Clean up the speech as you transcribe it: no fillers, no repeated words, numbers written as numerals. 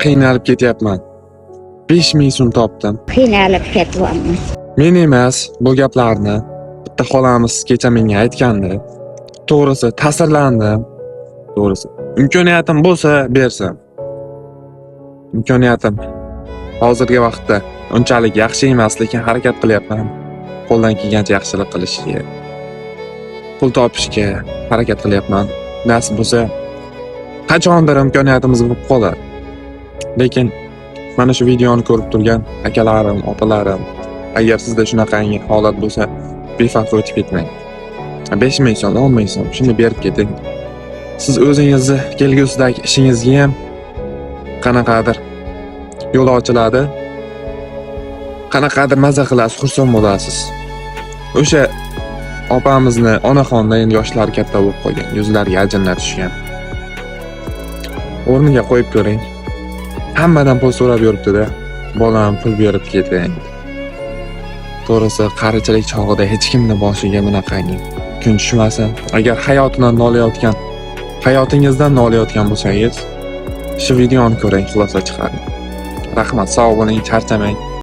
Qiynalib ketyapman. 5000 so'm topdim. Qiynalib ketyapmiz. Men emas, bu gaplarni bitta xolamiz kecha menga aytgandi. To'g'risi ta'sirlandim. To'g'risi imkoniyatim bo'lsa bersam. Imkoniyatim hozirgi vaqtda unchalik yaxshi emas, lekin harakat qilyapman. Qo'ldan kelgancha yaxshilik qilishga, pul topishga harakat qilyapman. Nasib bo'lsa qachondir imkoniyatimiz bo'lib qolar. Lekin mana shu videoni ko'rib turgan akalarim, opalarim, agar sizda shunaqangi holat bo'lsa, befarq o'tib ketmang. 5000 so'm, 10000 so'm shuni berib keting. Siz o'zingizni kelgusidagi ishingizga ham qanaqadir yo'l ochiladi. Qanaqadir maza qilasiz, xursand bo'lasiz. O'sha opamizni onaxonda endi yoshlari katta bo'lib qolgan, yuzlariga ajinlar tushgan. O'rniga qo'yib ko'ring. Hammadan pul so'rab yuribdi-da. Bolam pul berib keting. To'g'risi, qarichilik chog'ida hech kimni boshiga bunaqangi kun tushmasin. Agar hayotingizdan nolayotgan bo'lsangiz, shu videoni ko'ring, xulosa chiqaring. Rahmat, sog' bo'ling, charchamang.